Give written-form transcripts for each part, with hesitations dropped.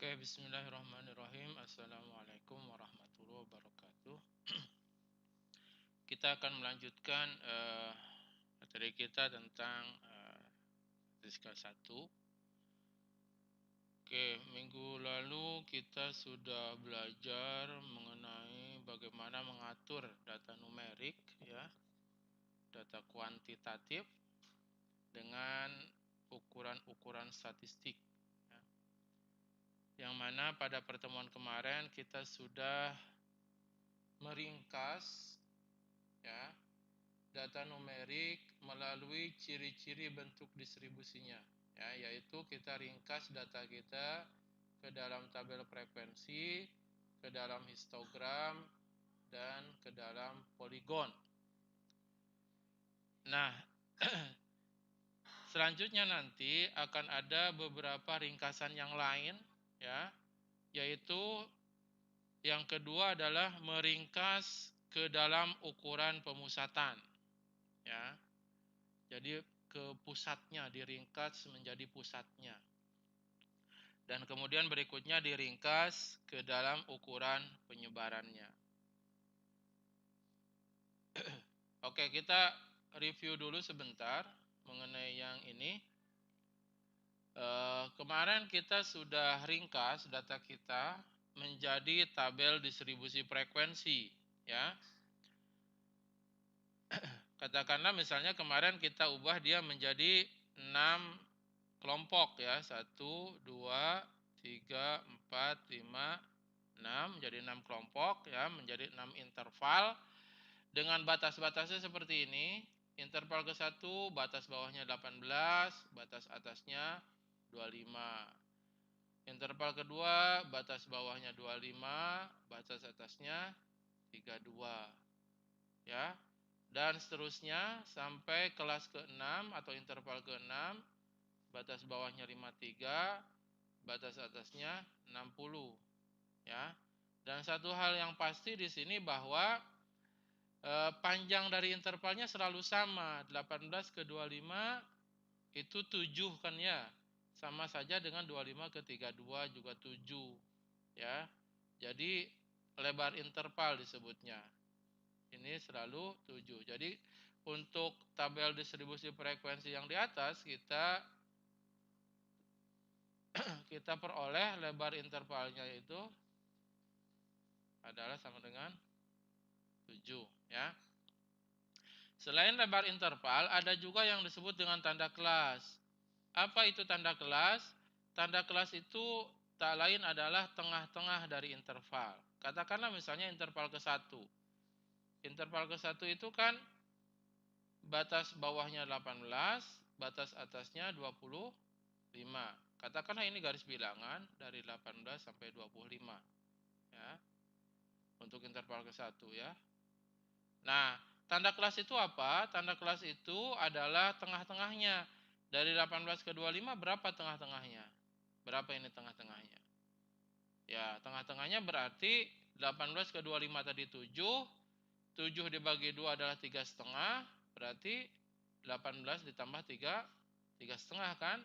Oke, bismillahirrahmanirrahim. Assalamualaikum warahmatullahi wabarakatuh. Kita akan melanjutkan materi kita tentang statistika 1. Oke, minggu lalu kita sudah belajar mengenai bagaimana mengatur data numerik, ya, data kuantitatif dengan ukuran-ukuran statistik. Ya. Yang mana pada pertemuan kemarin kita sudah meringkas, ya, data numerik melalui ciri-ciri bentuk distribusinya, ya, yaitu kita ringkas data kita ke dalam tabel frekuensi, ke dalam histogram, dan ke dalam poligon. Nah, selanjutnya nanti akan ada beberapa ringkasan yang lain, ya, yaitu yang kedua adalah meringkas ke dalam ukuran pemusatan, ya. Jadi ke pusatnya diringkas menjadi pusatnya. Dan kemudian berikutnya diringkas ke dalam ukuran penyebarannya. Oke, kita review dulu sebentar mengenai yang ini. Kemarin kita sudah ringkas data kita menjadi tabel distribusi frekuensi, ya. Katakanlah misalnya kemarin kita ubah dia menjadi 6 kelompok, ya. 1, 2, 3, 4, 5, 6, menjadi 6 kelompok, ya, menjadi 6 interval dengan batas-batasnya seperti ini. Interval ke-1 batas bawahnya 18, batas atasnya 25. Interval kedua batas bawahnya 25, batas atasnya 32, ya. Dan seterusnya sampai kelas ke-6 atau interval ke-6, batas bawahnya 53, batas atasnya 60, ya. Dan satu hal yang pasti di sini bahwa panjang dari intervalnya selalu sama, 18 ke 25 itu 7 kan ya. Sama saja dengan 25 ke 32 juga 7, ya. Jadi lebar interval disebutnya. Ini selalu 7. Jadi untuk tabel distribusi frekuensi yang di atas kita peroleh lebar intervalnya itu adalah sama dengan 7, ya. Selain lebar interval, ada juga yang disebut dengan tanda kelas. Apa itu tanda kelas? Tanda kelas itu tak lain adalah tengah-tengah dari interval. Katakanlah misalnya interval ke-1. Interval ke-1 itu kan batas bawahnya 18, batas atasnya 25. Katakanlah ini garis bilangan dari 18 sampai 25, ya. Untuk interval ke-1, ya. Nah, tanda kelas itu apa? Tanda kelas itu adalah tengah-tengahnya. Dari 18 ke 25 berapa tengah-tengahnya? Berapa ini tengah-tengahnya? Ya, tengah-tengahnya berarti 18 ke 25 tadi 7. 7 dibagi 2 adalah 3,5. Berarti 18 ditambah 3, 3,5 kan?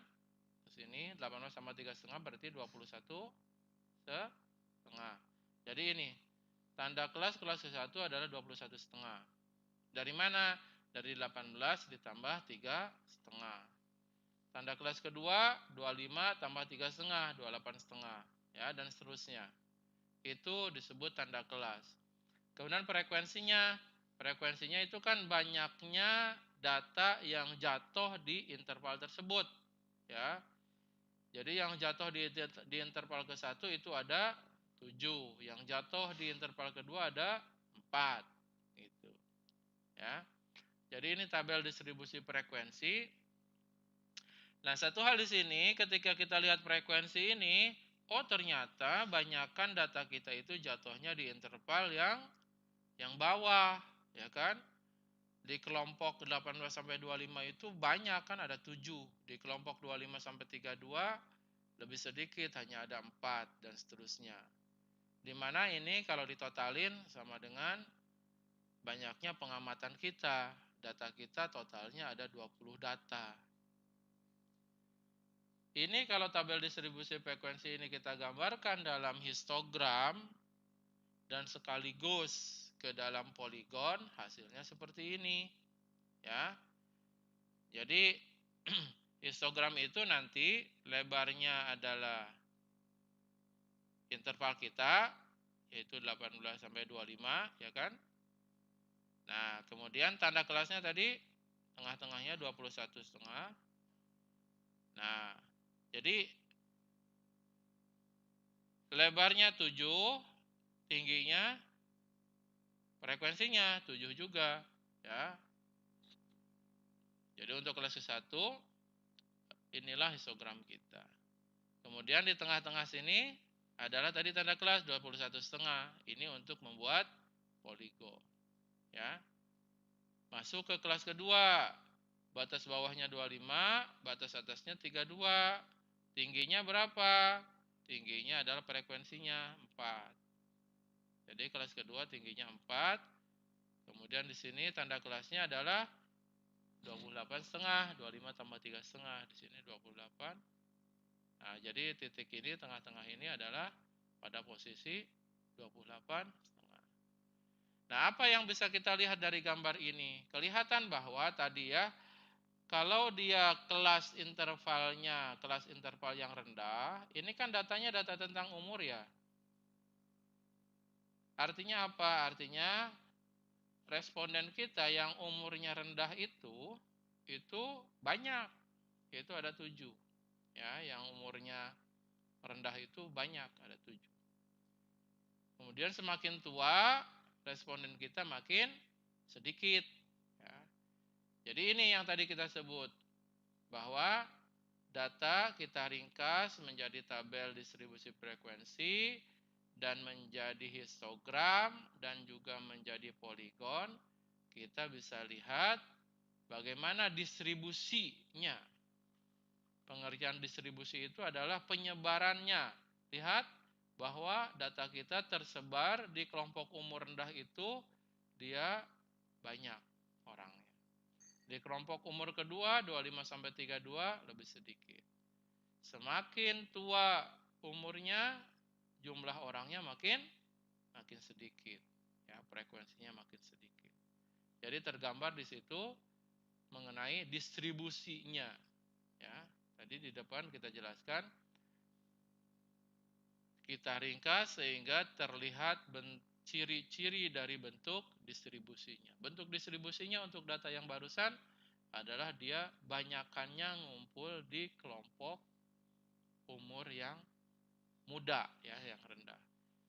Ke sini 18 tambah 3,5 berarti 21,5. Jadi ini tanda kelas ke-1 adalah 21,5. Dari mana? Dari 18 ditambah 3,5. Tanda kelas kedua 25 tambah 3,5, 28,5, ya, dan seterusnya. Itu disebut tanda kelas. Kemudian frekuensinya. Frekuensinya itu kan banyaknya data yang jatuh di interval tersebut, ya. Jadi yang jatuh di interval ke-1 itu ada 7, yang jatuh di interval kedua ada 4, gitu, ya. Jadi ini tabel distribusi frekuensi. Nah, satu hal di sini ketika kita lihat frekuensi ini, oh ternyata banyakkan data kita itu jatuhnya di interval yang bawah, ya kan? Di kelompok 18 sampai 25 itu banyak kan, ada 7. Di kelompok 25 sampai 32 lebih sedikit, hanya ada 4 dan seterusnya. Di mana ini kalau ditotalin sama dengan banyaknya pengamatan kita. Data kita totalnya ada 20 data. Ini kalau tabel distribusi frekuensi ini kita gambarkan dalam histogram dan sekaligus ke dalam poligon, hasilnya seperti ini. Ya. Jadi histogram itu nanti lebarnya adalah interval kita, yaitu 18 sampai 25, ya kan? Nah, kemudian tanda kelasnya tadi tengah-tengahnya 21,5. Nah, jadi lebarnya 7, tingginya frekuensinya 7 juga, ya. Jadi untuk kelas 1 inilah histogram kita. Kemudian di tengah-tengah sini adalah tadi tanda kelas 21,5. Ini untuk membuat poligon, ya. Masuk ke kelas kedua. Batas bawahnya 25, batas atasnya 32. Tingginya berapa? Tingginya adalah frekuensinya 4. Jadi kelas kedua tingginya 4. Kemudian di sini tanda kelasnya adalah 28,5, 25 tambah 3,5, di sini 28. Nah, jadi titik ini tengah-tengah ini adalah pada posisi 28,5. Nah, apa yang bisa kita lihat dari gambar ini? Kelihatan bahwa tadi ya, kalau dia kelas intervalnya, kelas interval yang rendah, ini kan datanya data tentang umur ya. Artinya apa? Artinya responden kita yang umurnya rendah itu banyak, yaitu ada 7. Ya, yang umurnya rendah itu banyak, ada 7. Kemudian semakin tua, responden kita makin sedikit. Ya. Jadi ini yang tadi kita sebut, bahwa data kita ringkas menjadi tabel distribusi frekuensi dan menjadi histogram dan juga menjadi poligon. Kita bisa lihat bagaimana distribusinya. Pengertian distribusi itu adalah penyebarannya. Lihat bahwa data kita tersebar di kelompok umur rendah itu dia banyak orangnya. Di kelompok umur kedua 25 sampai 32 lebih sedikit. Semakin tua umurnya, jumlah orangnya makin sedikit. Ya, frekuensinya makin sedikit. Jadi tergambar di situ mengenai distribusinya. Ya, tadi di depan kita jelaskan, kita ringkas sehingga terlihat ciri-ciri dari bentuk distribusinya. Bentuk distribusinya untuk data yang barusan adalah dia banyakannya ngumpul di kelompok umur yang muda, ya, yang rendah.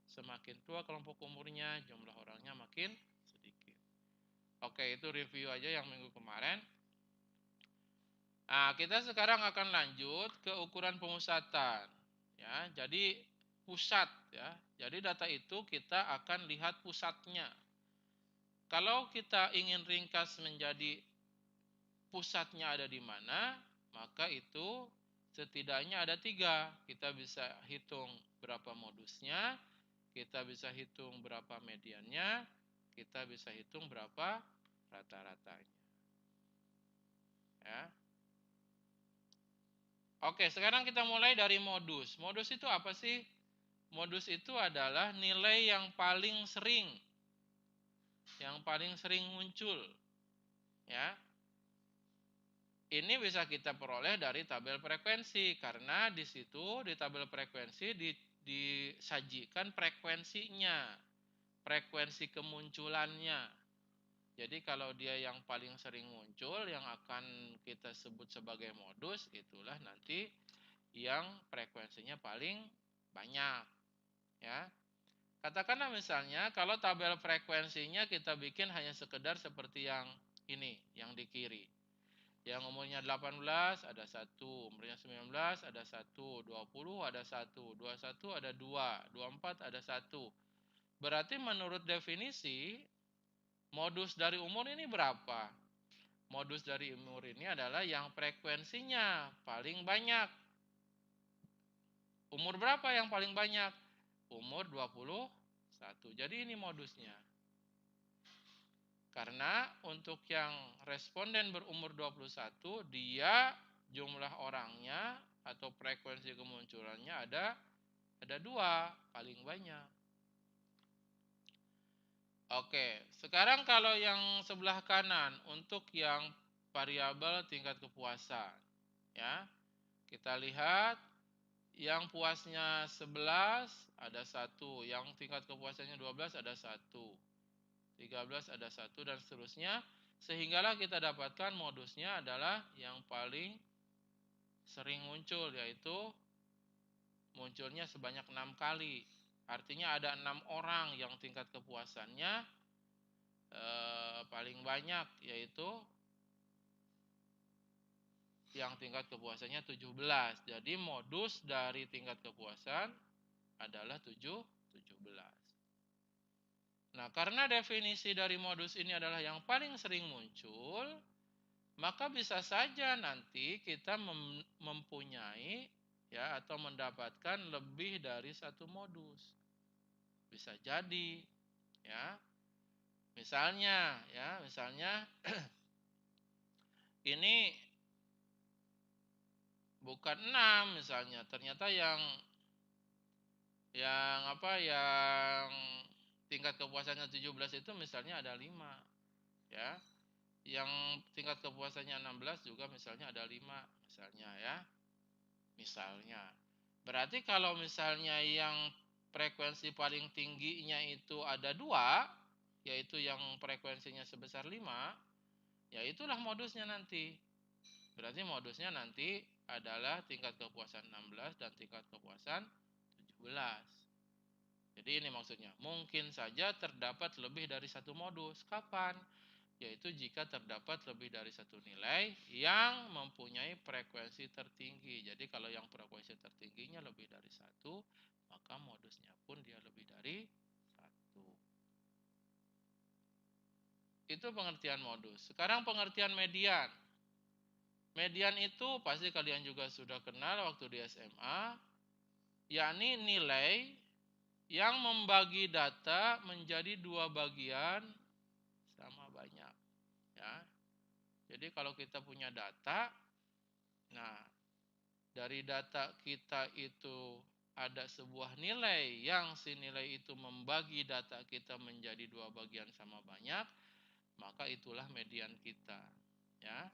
Semakin tua kelompok umurnya, jumlah orangnya makin sedikit. Oke, itu review aja yang minggu kemarin. Nah, kita sekarang akan lanjut ke ukuran pemusatan. Ya, jadi pusat, ya. Jadi data itu kita akan lihat pusatnya. Kalau kita ingin ringkas menjadi pusatnya ada di mana, maka itu setidaknya ada 3. Kita bisa hitung berapa modusnya, kita bisa hitung berapa mediannya, kita bisa hitung berapa rata-ratanya. Ya. Oke, sekarang kita mulai dari modus. Modus itu apa sih? Modus itu adalah nilai yang paling sering muncul. Ya. Ini bisa kita peroleh dari tabel frekuensi, karena di situ di tabel frekuensi disajikan frekuensinya, frekuensi kemunculannya. Jadi kalau dia yang paling sering muncul, yang akan kita sebut sebagai modus, itulah nanti yang frekuensinya paling banyak. Ya. Katakanlah misalnya kalau tabel frekuensinya kita bikin hanya sekedar seperti yang ini, yang di kiri. Yang umurnya 18 ada 1, umurnya 19 ada 1, 20 ada 1, 21 ada 2, 24 ada 1. Berarti menurut definisi, modus dari umur ini berapa? Modus dari umur ini adalah yang frekuensinya paling banyak. Umur berapa yang paling banyak? Umur 21. Jadi ini modusnya. Karena untuk yang responden berumur 21, dia jumlah orangnya atau frekuensi kemunculannya ada 2 paling banyak. Oke, sekarang kalau yang sebelah kanan untuk yang variabel tingkat kepuasan, ya. Kita lihat yang puasnya 11 ada 1, yang tingkat kepuasannya 12 ada 1, 13 ada 1 dan seterusnya. Sehinggalah kita dapatkan modusnya adalah yang paling sering muncul, yaitu munculnya sebanyak 6 kali. Artinya ada 6 orang yang tingkat kepuasannya paling banyak, yaitu yang tingkat kepuasannya 17. Jadi modus dari tingkat kepuasan adalah 17. Nah, karena definisi dari modus ini adalah yang paling sering muncul, maka bisa saja nanti kita mempunyai ya atau mendapatkan lebih dari satu modus. Bisa jadi ya. Misalnya ini bukan 6 misalnya, ternyata yang tingkat kepuasannya 17 itu misalnya ada 5 ya. Yang tingkat kepuasannya 16 juga misalnya ada 5 misalnya ya. Misalnya. Berarti kalau misalnya yang frekuensi paling tingginya itu ada 2, yaitu yang frekuensinya sebesar 5, ya itulah modusnya nanti. Berarti modusnya nanti adalah tingkat kepuasan 16 dan tingkat kepuasan 17. Jadi ini maksudnya, mungkin saja terdapat lebih dari satu modus. Kapan? Yaitu jika terdapat lebih dari satu nilai yang mempunyai frekuensi tertinggi. Jadi kalau yang frekuensi tertingginya lebih dari 1, maka modusnya pun dia lebih dari 1. Itu pengertian modus. Sekarang pengertian median. Median itu pasti kalian juga sudah kenal waktu di SMA, yakni nilai yang membagi data menjadi 2 bagian sama banyak. Ya. Jadi kalau kita punya data, nah dari data kita itu ada sebuah nilai yang si nilai itu membagi data kita menjadi 2 bagian sama banyak, maka itulah median kita. Ya.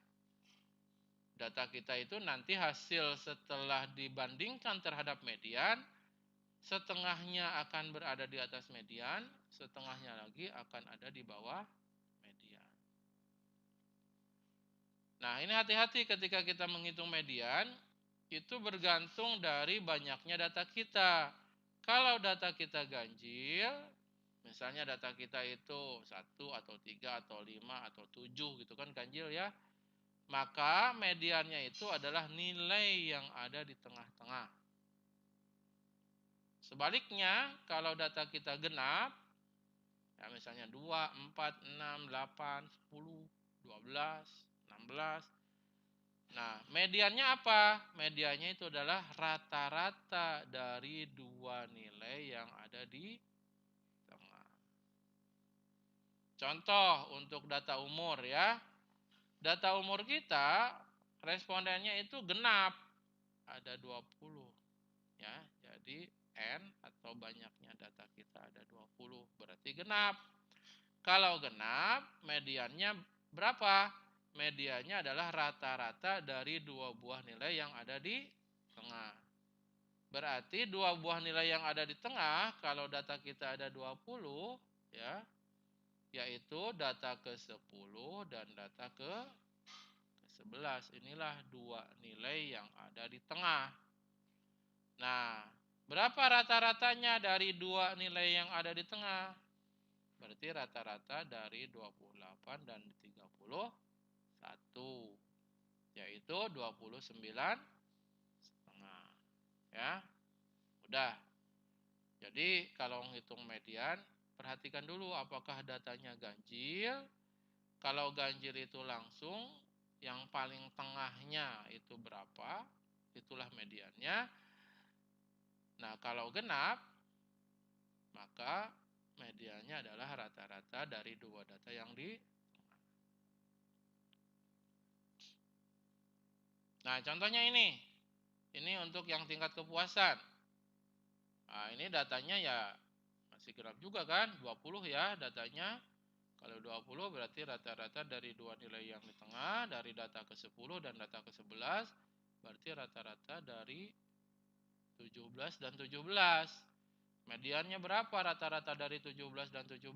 Data kita itu nanti hasil setelah dibandingkan terhadap median, setengahnya akan berada di atas median, setengahnya lagi akan ada di bawah median. Nah, ini hati-hati ketika kita menghitung median, itu bergantung dari banyaknya data kita. Kalau data kita ganjil, misalnya data kita itu 1 atau 3 atau 5 atau 7 gitu kan ganjil ya, maka mediannya itu adalah nilai yang ada di tengah-tengah. Sebaliknya, kalau data kita genap, ya misalnya 2, 4, 6, 8, 10, 12, 16. Nah, mediannya apa? Mediannya itu adalah rata-rata dari 2 nilai yang ada di tengah. Contoh untuk data umur ya. Data umur kita, respondennya itu genap. Ada 20. Ya, jadi N atau banyaknya data kita ada 20, berarti genap. Kalau genap, mediannya berapa? Mediannya adalah rata-rata dari 2 buah nilai yang ada di tengah. Berarti 2 buah nilai yang ada di tengah, kalau data kita ada 20, ya, yaitu data ke-10 dan data ke-11. Inilah 2 nilai yang ada di tengah. Nah, berapa rata-ratanya dari 2 nilai yang ada di tengah? Berarti rata-rata dari 28 dan 31, yaitu 29,5. Ya, udah. Jadi kalau menghitung median, perhatikan dulu apakah datanya ganjil. Kalau ganjil itu langsung, yang paling tengahnya itu berapa? Itulah mediannya. Nah, kalau genap, maka mediannya adalah rata-rata dari 2 data yang di tengah. Nah, contohnya ini. Ini untuk yang tingkat kepuasan. Nah, ini datanya ya masih genap juga kan, 20 ya datanya. Kalau 20 berarti rata-rata dari dua nilai yang di tengah, dari data ke-10 dan data ke-11, berarti rata-rata dari 17 dan 17. Mediannya berapa rata-rata dari 17 dan 17?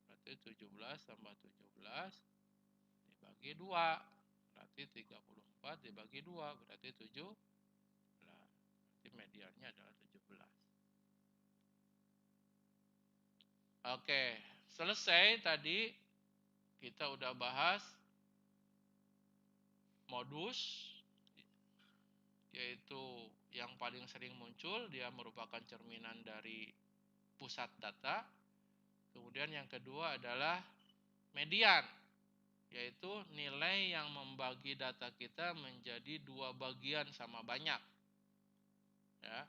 Berarti 17 tambah 17 dibagi 2. Berarti 34 dibagi 2, berarti 17. Berarti mediannya adalah 17. Oke, selesai tadi kita udah bahas modus, yaitu yang paling sering muncul, dia merupakan cerminan dari pusat data. Kemudian yang kedua adalah median, yaitu nilai yang membagi data kita menjadi dua bagian sama banyak. Ya.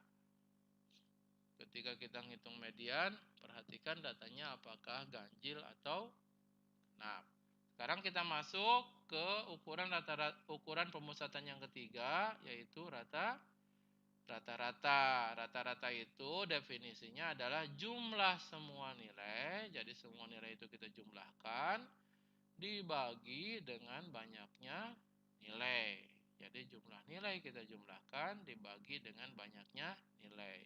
Ketika kita ngitung median, perhatikan datanya apakah ganjil atau genap. Sekarang kita masuk ke ukuran pemusatan yang ketiga, yaitu rata-rata. Rata-rata itu definisinya adalah jumlah semua nilai. Jadi semua nilai itu kita jumlahkan dibagi dengan banyaknya nilai. Jadi jumlah nilai kita jumlahkan dibagi dengan banyaknya nilai.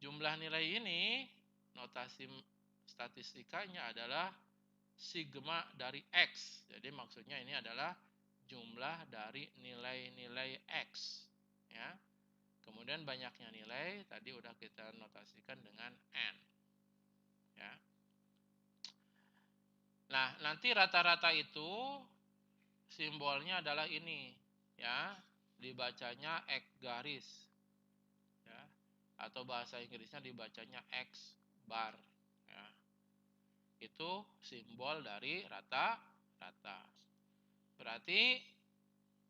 Jumlah nilai ini notasi statistikanya adalah sigma dari X. Jadi maksudnya ini adalah jumlah dari nilai-nilai X. Ya. Kemudian banyaknya nilai tadi udah kita notasikan dengan N. Ya. Nah, nanti rata-rata itu simbolnya adalah ini, ya. Dibacanya X garis. Ya. Atau bahasa Inggrisnya dibacanya X bar. Ya. Itu simbol dari rata-rata. Berarti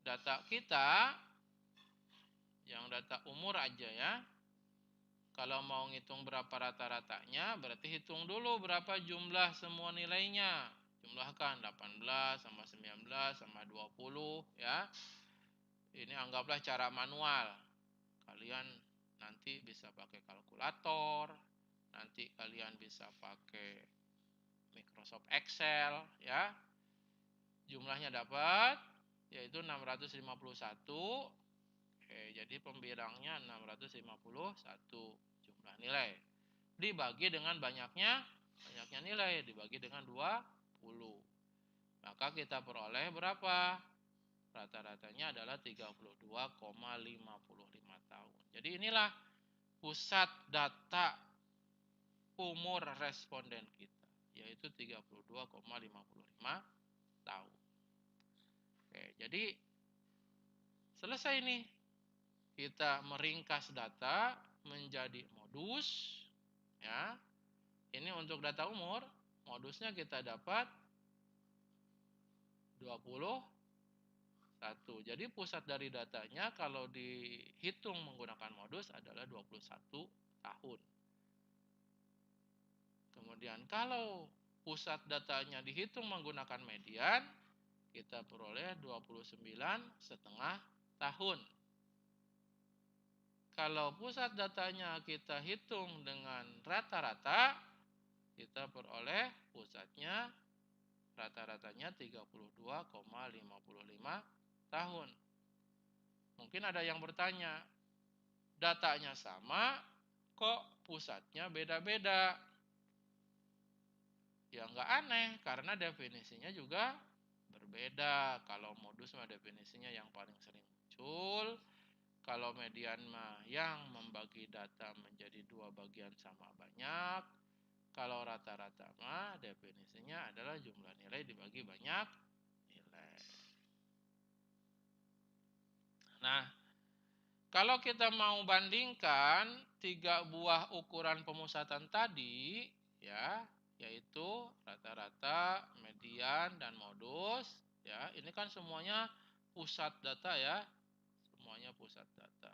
data kita yang data umur aja ya. Kalau mau ngitung berapa rata-ratanya, berarti hitung dulu berapa jumlah semua nilainya. Jumlahkan 18 sama 19 sama 20 ya. Ini anggaplah cara manual. Kalian nanti bisa pakai kalkulator, nanti kalian bisa pakai Microsoft Excel ya. Jumlahnya dapat yaitu 651. Oke, jadi pembirangnya 651 jumlah nilai. Dibagi dengan banyaknya nilai, dibagi dengan 20. Maka kita peroleh berapa? Rata-ratanya adalah 32,55 tahun. Jadi inilah pusat data umur responden kita, yaitu 32,55 tahun. Oke, jadi selesai nih. Kita meringkas data menjadi modus, ya. Ini untuk data umur, modusnya kita dapat 21. Jadi pusat dari datanya kalau dihitung menggunakan modus adalah 21 tahun. Kemudian kalau pusat datanya dihitung menggunakan median, kita peroleh 29,5 tahun. Kalau pusat datanya kita hitung dengan rata-rata, kita peroleh pusatnya rata-ratanya 32,55 tahun. Mungkin ada yang bertanya, datanya sama, kok pusatnya beda-beda? Ya nggak aneh, karena definisinya juga berbeda. Kalau modus mah definisinya yang paling sering muncul. Kalau median mah yang membagi data menjadi dua bagian sama banyak. Kalau rata-rata mah definisinya adalah jumlah nilai dibagi banyak nilai. Nah, kalau kita mau bandingkan 3 buah ukuran pemusatan tadi, ya, yaitu rata-rata, median, dan modus, ya, ini kan semuanya pusat data ya, semuanya pusat data.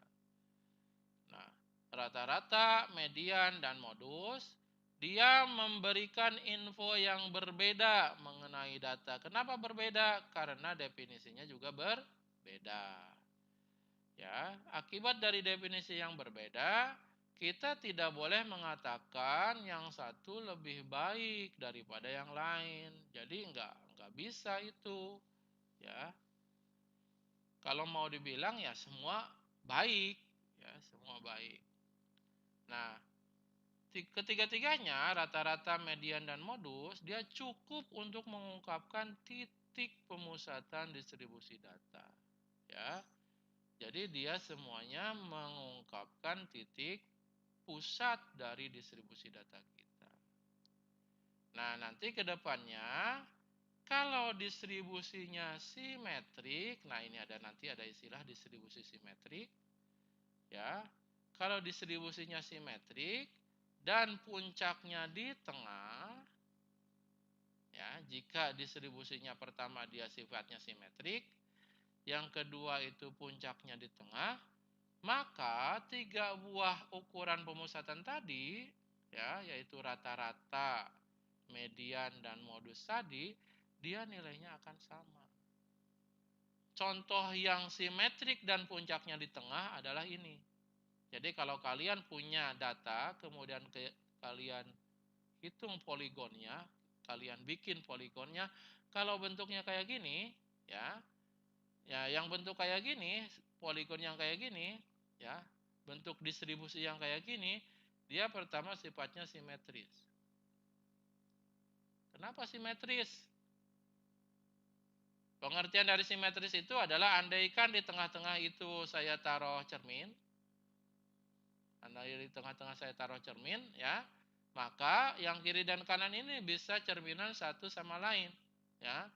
Nah, rata-rata, median, dan modus, dia memberikan info yang berbeda mengenai data. Kenapa berbeda? Karena definisinya juga berbeda. Ya, akibat dari definisi yang berbeda, kita tidak boleh mengatakan yang satu lebih baik daripada yang lain. Jadi enggak bisa itu, ya. Kalau mau dibilang ya semua baik, ya, semua baik. Nah, ketiga-tiganya rata-rata, median dan modus dia cukup untuk mengungkapkan titik pemusatan distribusi data, ya. Jadi dia semuanya mengungkapkan titik pusat dari distribusi data kita. Nah, nanti ke depannya kalau distribusinya simetrik, nah ini nanti ada istilah distribusi simetrik, ya. Kalau distribusinya simetrik dan puncaknya di tengah, ya, jika distribusinya pertama dia sifatnya simetrik, yang kedua itu puncaknya di tengah, maka tiga buah ukuran pemusatan tadi, ya, yaitu rata-rata, median, dan modus tadi, dia nilainya akan sama. Contoh yang simetrik dan puncaknya di tengah adalah ini. Jadi kalau kalian punya data, kemudian kalian hitung poligonnya, kalian bikin poligonnya, kalau bentuknya kayak gini, ya, yang bentuk kayak gini, poligon yang kayak gini, ya, bentuk distribusi yang kayak gini, dia pertama sifatnya simetris. Kenapa simetris? Pengertian dari simetris itu adalah andaikan di tengah-tengah itu saya taruh cermin, andai di tengah-tengah saya taruh cermin, ya, maka yang kiri dan kanan ini bisa cerminan satu sama lain, ya.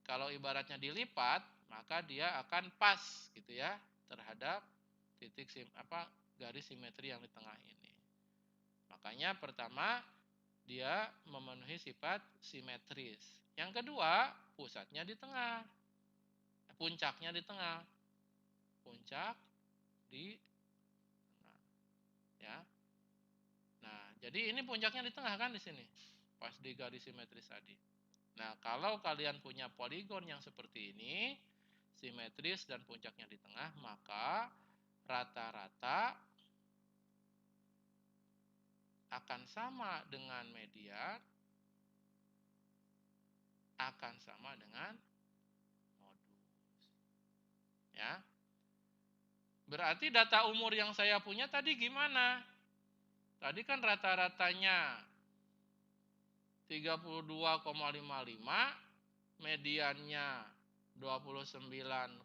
Kalau ibaratnya dilipat, maka dia akan pas gitu ya terhadap titik garis simetri yang di tengah ini. Makanya pertama dia memenuhi sifat simetris. Yang kedua, pusatnya di tengah. Puncaknya di tengah. Puncak di tengah, ya. Nah, jadi ini puncaknya di tengah kan di sini. Pas di garis simetris tadi. Nah, kalau kalian punya poligon yang seperti ini, simetris dan puncaknya di tengah, maka rata-rata akan sama dengan median, akan sama dengan modus. Ya. Berarti data umur yang saya punya tadi gimana? Tadi kan rata-ratanya 32,55, mediannya 29,5,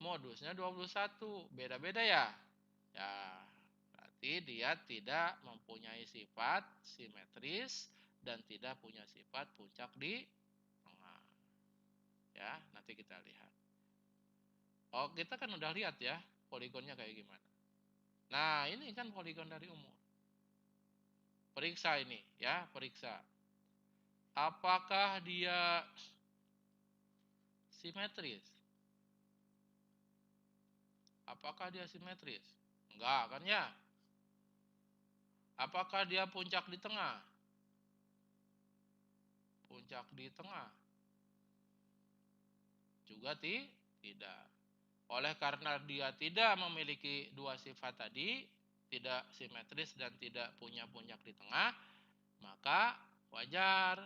modusnya 21. Beda-beda ya? Ya, berarti dia tidak mempunyai sifat simetris dan tidak punya sifat puncak di tengah. Ya, nanti kita lihat. Oh, kita kan udah lihat ya poligonnya kayak gimana. Nah, ini kan poligon dari umur. Periksa ini ya, periksa. Apakah dia simetris? Apakah dia simetris? Enggak kan ya? Apakah dia puncak di tengah? Puncak di tengah? Juga tidak. Oleh karena dia tidak memiliki dua sifat tadi, tidak simetris dan tidak punya puncak di tengah, maka wajar.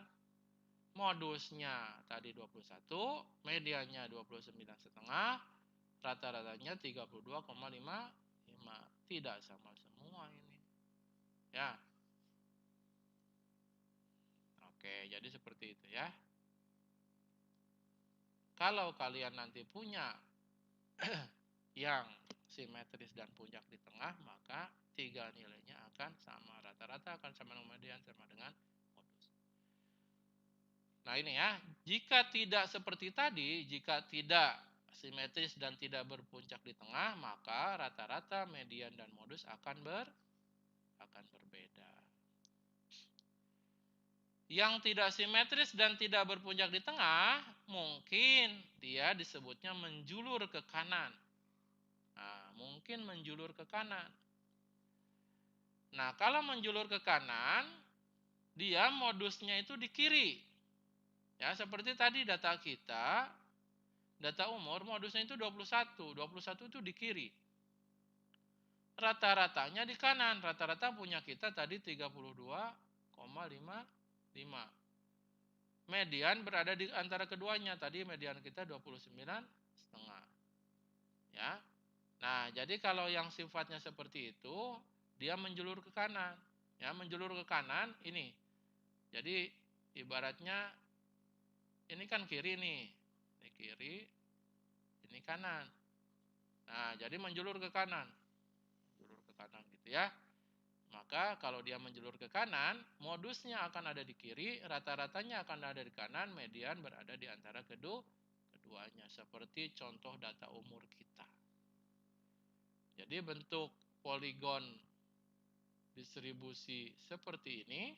Modusnya tadi 21, mediannya 29,5, rata-ratanya 32,55. Tidak sama semua ini. Ya. Oke, jadi seperti itu ya. Kalau kalian nanti punya yang simetris dan puncak di tengah, maka tiga nilainya akan sama. Rata-rata akan sama dengan median, sama dengan modus. Nah ini ya, jika tidak seperti tadi, jika tidak simetris dan tidak berpuncak di tengah, maka rata-rata, median, dan modus akan berbeda. Yang tidak simetris dan tidak berpuncak di tengah, mungkin dia disebutnya menjulur ke kanan. Nah, mungkin menjulur ke kanan. Nah, kalau menjulur ke kanan, dia modusnya itu di kiri. Ya, seperti tadi data kita, Data umur modusnya itu 21. 21 itu di kiri. Rata-ratanya di kanan. Rata-rata punya kita tadi 32,55. Median berada di antara keduanya. Tadi median kita 29,5. Ya. Nah, jadi kalau yang sifatnya seperti itu, dia menjulur ke kanan. Ya, menjulur ke kanan ini. Jadi ibaratnya ini kan kiri nih. Ini kiri, ini kanan. Nah, jadi menjulur ke kanan. Menjulur ke kanan gitu ya. Maka kalau dia menjulur ke kanan, modusnya akan ada di kiri, rata-ratanya akan ada di kanan, median berada di antara keduanya. Seperti contoh data umur kita. Jadi bentuk poligon distribusi seperti ini.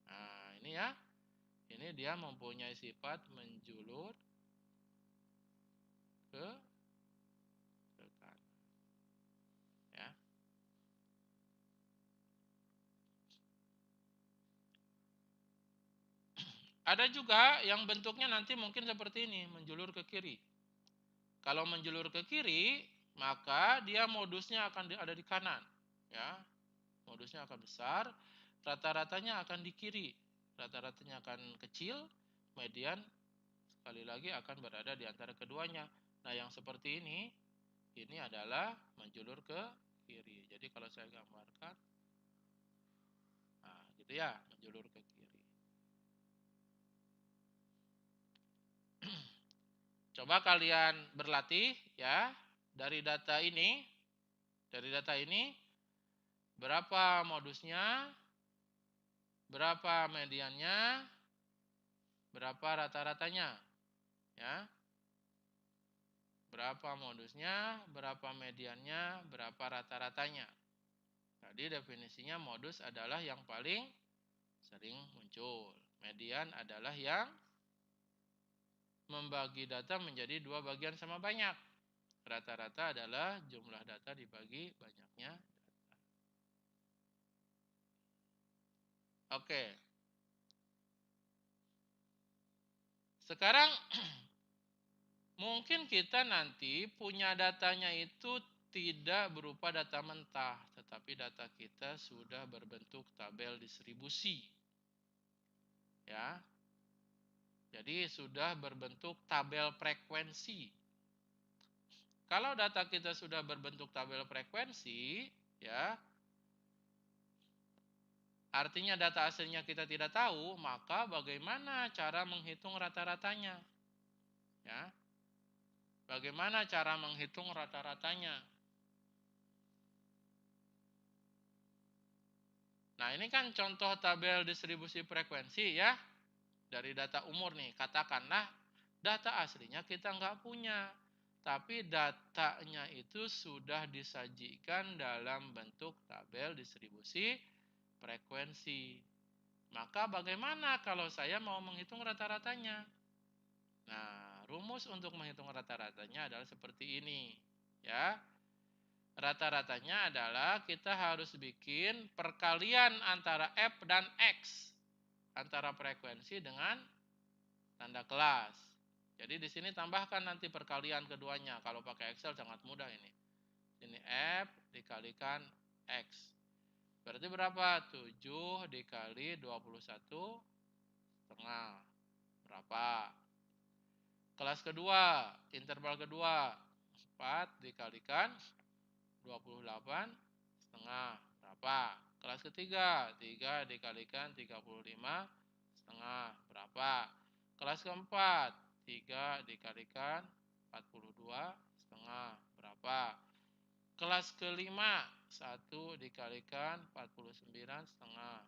Nah, ini ya. Ini dia mempunyai sifat menjulur ke kanan. Ya. Ada juga yang bentuknya nanti mungkin seperti ini, menjulur ke kiri. Kalau menjulur ke kiri, maka dia modusnya akan ada di kanan. Ya. Modusnya akan besar, rata-ratanya akan di kiri. Rata-ratanya akan kecil, median sekali lagi akan berada di antara keduanya. Nah, yang seperti ini adalah menjulur ke kiri. Jadi kalau saya gambarkan, nah gitu ya, menjulur ke kiri. Coba kalian berlatih ya, dari data ini berapa modusnya, berapa mediannya, berapa rata-ratanya, ya. Berapa modusnya, berapa mediannya, berapa rata-ratanya. Tadi definisinya modus adalah yang paling sering muncul. Median adalah yang membagi data menjadi dua bagian sama banyak. Rata-rata adalah jumlah data dibagi banyaknya data. Oke. Sekarang mungkin kita nanti punya datanya itu tidak berupa data mentah, tetapi data kita sudah berbentuk tabel distribusi. Ya. Jadi sudah berbentuk tabel frekuensi. Kalau data kita sudah berbentuk tabel frekuensi, ya, artinya data aslinya kita tidak tahu, maka bagaimana cara menghitung rata-ratanya? Ya. Bagaimana cara menghitung rata-ratanya? Nah, ini kan contoh tabel distribusi frekuensi ya. Dari data umur nih, katakanlah data aslinya kita nggak punya, tapi datanya itu sudah disajikan dalam bentuk tabel distribusi frekuensi. Maka bagaimana kalau saya mau menghitung rata-ratanya? Nah, rumus untuk menghitung rata-ratanya adalah seperti ini. Ya, rata-ratanya adalah kita harus bikin perkalian antara F dan X, antara frekuensi dengan tanda kelas. Jadi di sini tambahkan nanti perkalian keduanya. Kalau pakai Excel sangat mudah ini. Ini F dikalikan X. Berarti berapa? 7 dikali 21 setengah. Berapa? Kelas kedua, interval kedua. 4 dikalikan 28 setengah. Berapa? Kelas ketiga, 3 dikalikan 35 setengah. Berapa? Kelas keempat, 3 dikalikan 42 setengah. Berapa? Kelas kelima, 1 dikalikan 49 setengah.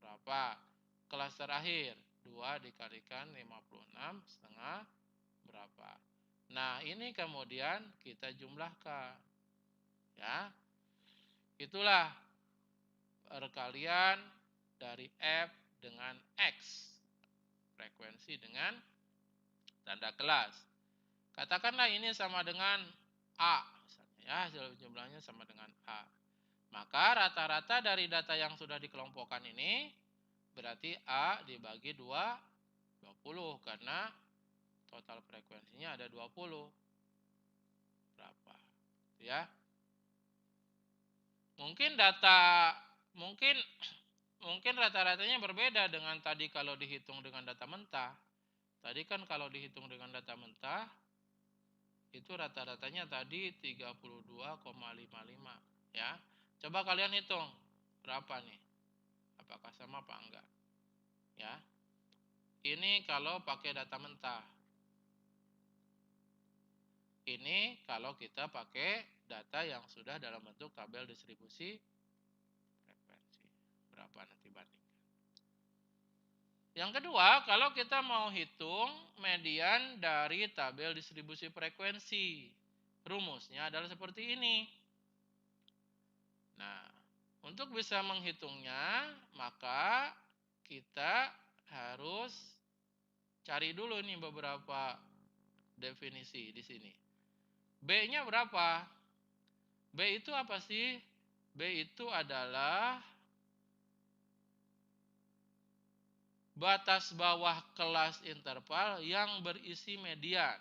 Berapa? Kelas terakhir, 2 dikalikan 56 setengah. Berapa? Nah, ini kemudian kita jumlahkan. Ya. Itulah perkalian dari F dengan X. Frekuensi dengan tanda kelas. Katakanlah ini sama dengan A, misalnya ya, hasil jumlahnya sama dengan A. Maka rata-rata dari data yang sudah dikelompokkan ini berarti A dibagi 20 karena total frekuensinya ada 20. Berapa? Ya. Mungkin mungkin rata-ratanya berbeda dengan tadi kalau dihitung dengan data mentah. Tadi kan kalau dihitung dengan data mentah itu rata-ratanya tadi 32,55 ya. Coba kalian hitung berapa nih? Apakah sama apa enggak? Ya. Ini kalau pakai data mentah. Ini kalau kita pakai data yang sudah dalam bentuk tabel distribusi frekuensi. Berapa nanti bandingkan. Yang kedua, kalau kita mau hitung median dari tabel distribusi frekuensi. Rumusnya adalah seperti ini. Nah, untuk bisa menghitungnya, maka kita harus cari dulu nih beberapa definisi di sini. B-nya berapa? B itu apa sih? B itu adalah batas bawah kelas interval yang berisi median.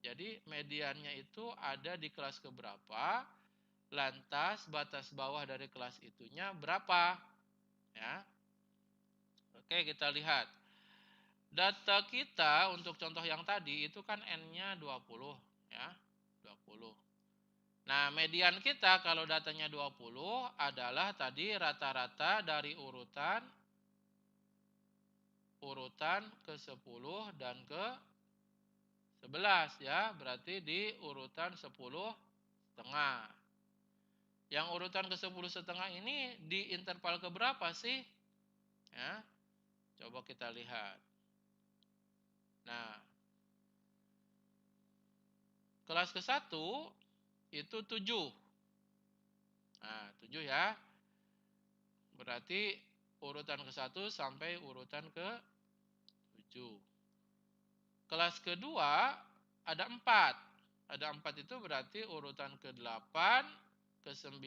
Jadi mediannya itu ada di kelas keberapa, lantas batas bawah dari kelas itunya berapa? Ya. Oke, kita lihat. Data kita untuk contoh yang tadi itu kan N-nya 20 ya. 20. Nah, median kita kalau datanya 20 adalah tadi rata-rata dari urutan ke-10 dan ke-11 ya. Berarti di urutan 10 setengah. Yang urutan ke-10 setengah ini di interval keberapa sih? Ya. Coba kita lihat. Nah, kelas ke-1 itu 7. Nah, 7 ya. Berarti urutan ke-1 sampai urutan ke-7. Kelas kedua ada 4. Ada 4 itu berarti urutan ke-8, ke-9,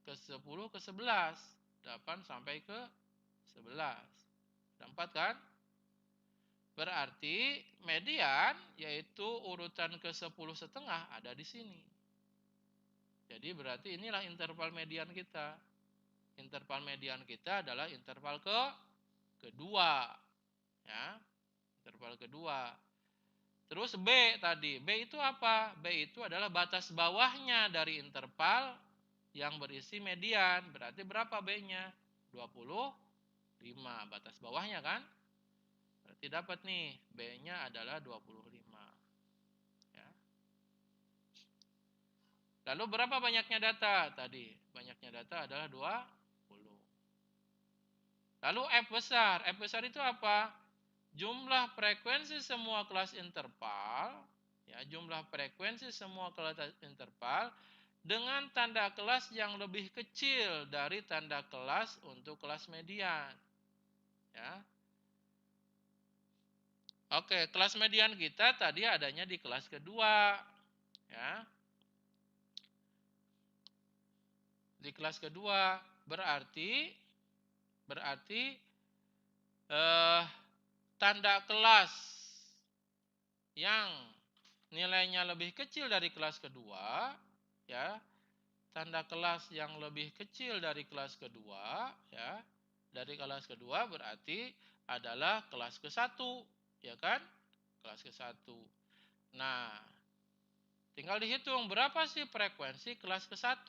ke-10, ke-11. 8 sampai ke-11. Ada 4 kan? Berarti median yaitu urutan ke-10 setengah ada di sini. Jadi berarti inilah interval median kita. Interval median kita adalah interval kedua. Ya. Interval kedua. Terus B tadi. B itu apa? B itu adalah batas bawahnya dari interval yang berisi median. Berarti berapa B-nya? 25. Batas bawahnya kan? Berarti dapat nih, B-nya adalah 25. Ya. Lalu berapa banyaknya data? Tadi banyaknya data adalah 20. Lalu F besar. F besar itu apa? Jumlah frekuensi semua kelas interval, ya, jumlah frekuensi semua kelas interval dengan tanda kelas yang lebih kecil dari tanda kelas untuk kelas median. Ya. Oke, kelas median kita tadi adanya di kelas kedua. Ya. Di kelas kedua berarti tanda kelas yang nilainya lebih kecil dari kelas kedua, ya, tanda kelas yang lebih kecil dari kelas kedua, ya, dari kelas kedua berarti adalah kelas ke-1, ya kan? Kelas ke-1. Nah, tinggal dihitung berapa sih frekuensi kelas ke-1,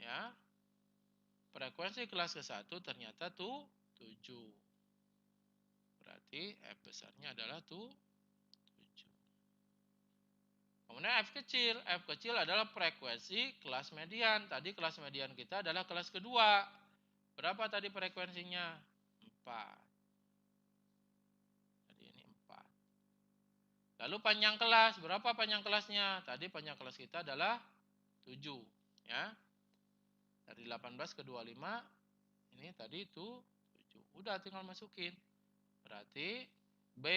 ya. Frekuensi kelas ke-1 ternyata tuh 7. Berarti F besarnya adalah tuh 7. Kemudian F kecil adalah frekuensi kelas median. Tadi kelas median kita adalah kelas kedua. Berapa tadi frekuensinya? 4. Jadi ini 4. Lalu panjang kelas, berapa panjang kelasnya? Tadi panjang kelas kita adalah 7. Ya. Dari 18 ke 25, ini tadi itu 7. Udah tinggal masukin. Berarti B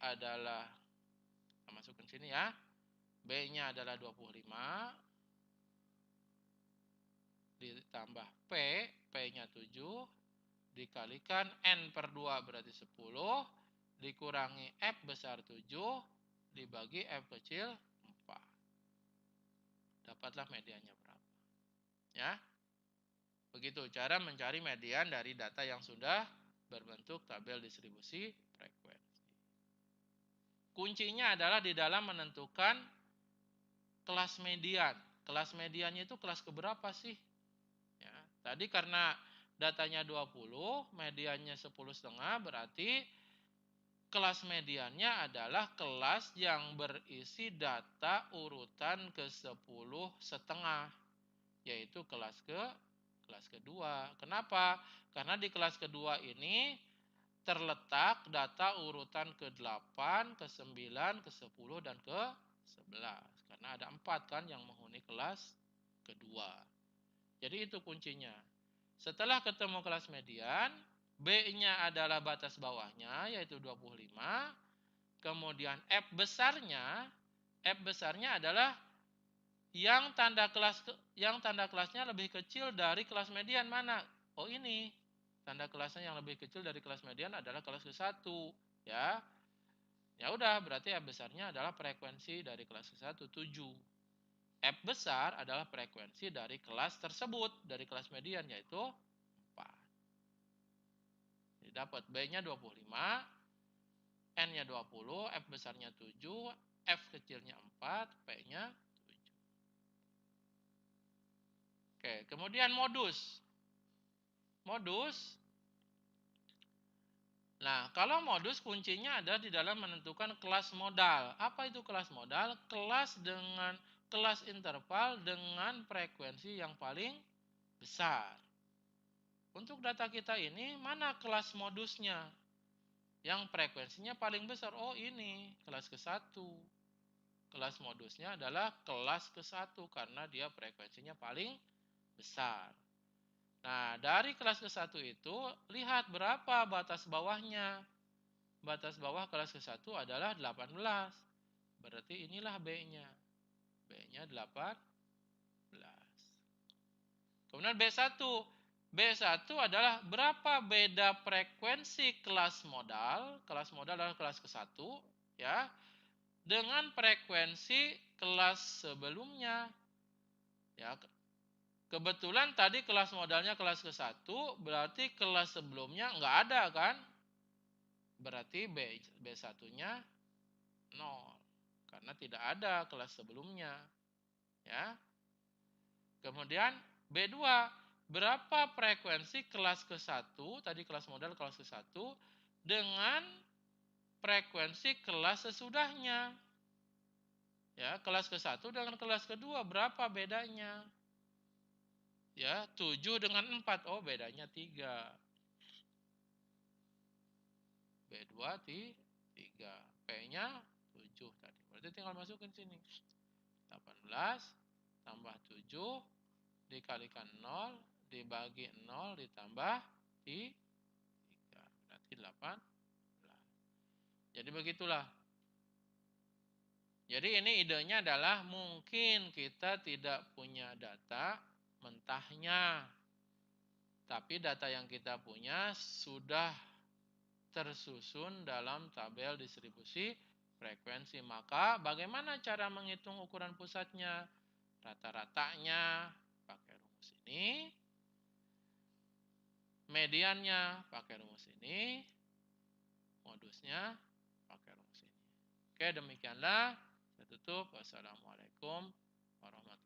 adalah, kita masukin sini ya. B-nya adalah 25 ditambah P, P-nya 7 dikalikan N per 2 berarti 10 dikurangi F besar 7 dibagi F kecil 4. Dapatlah mediannya berapa. Ya. Begitu cara mencari median dari data yang sudah berbentuk tabel distribusi frekuensi. Kuncinya adalah di dalam menentukan kelas median. Kelas mediannya itu kelas keberapa sih? Ya, tadi karena datanya 20, mediannya 10,5, berarti kelas mediannya adalah kelas yang berisi data urutan ke-10,5, yaitu kelas kedua. Kenapa? Karena di kelas kedua ini terletak data urutan ke-8, ke-9, ke-10, dan ke-11. Karena ada 4 kan yang menghuni kelas kedua. Jadi itu kuncinya. Setelah ketemu kelas median, B-nya adalah batas bawahnya, yaitu 25. Kemudian F besarnya adalah yang tanda kelasnya lebih kecil dari kelas median mana? Oh ini. Tanda kelasnya yang lebih kecil dari kelas median adalah kelas ke-1, ya. Ya udah, berarti F besarnya adalah frekuensi dari kelas ke-1, 7. F besar adalah frekuensi dari kelas tersebut, dari kelas median, yaitu 4. Jadi dapat B-nya 25, N-nya 20, F besarnya 7, F kecilnya 4, P-nya 7. Oke, kemudian modus. Nah, kalau modus kuncinya ada di dalam menentukan kelas modal. Apa itu kelas modal? Kelas interval dengan frekuensi yang paling besar. Untuk data kita ini, mana kelas modusnya? Yang frekuensinya paling besar. Oh ini, kelas ke-1. Kelas modusnya adalah kelas ke-1 karena dia frekuensinya paling besar. Nah, dari kelas ke-1 itu, lihat berapa batas bawahnya. Batas bawah kelas ke-1 adalah 18. Berarti inilah B-nya. B-nya 18. Kemudian B1. B1 adalah berapa beda frekuensi kelas modal. Kelas modal adalah kelas ke-1. Ya, dengan frekuensi kelas sebelumnya. Ya, kebetulan tadi kelas modalnya kelas ke-1, berarti kelas sebelumnya nggak ada kan? Berarti B1-nya 0. Karena tidak ada kelas sebelumnya. Ya. Kemudian B2, berapa frekuensi kelas ke-1, tadi kelas modal kelas ke-1, dengan frekuensi kelas sesudahnya. Ya, kelas ke-1 dengan kelas kedua berapa bedanya? Ya, 7 dengan 4. Oh, bedanya 3. B2 3. P-nya 7 tadi. Berarti tinggal masukin sini. 18 tambah 7 dikalikan 0 dibagi 0 ditambah 3. Berarti 18. Jadi begitulah. Jadi ini idenya adalah mungkin kita tidak punya data mentahnya. Tapi data yang kita punya sudah tersusun dalam tabel distribusi frekuensi. Maka bagaimana cara menghitung ukuran pusatnya? Rata-ratanya pakai rumus ini. Mediannya pakai rumus ini. Modusnya pakai rumus ini. Oke, demikianlah. Saya tutup. Wassalamualaikum warahmatullahi wabarakatuh.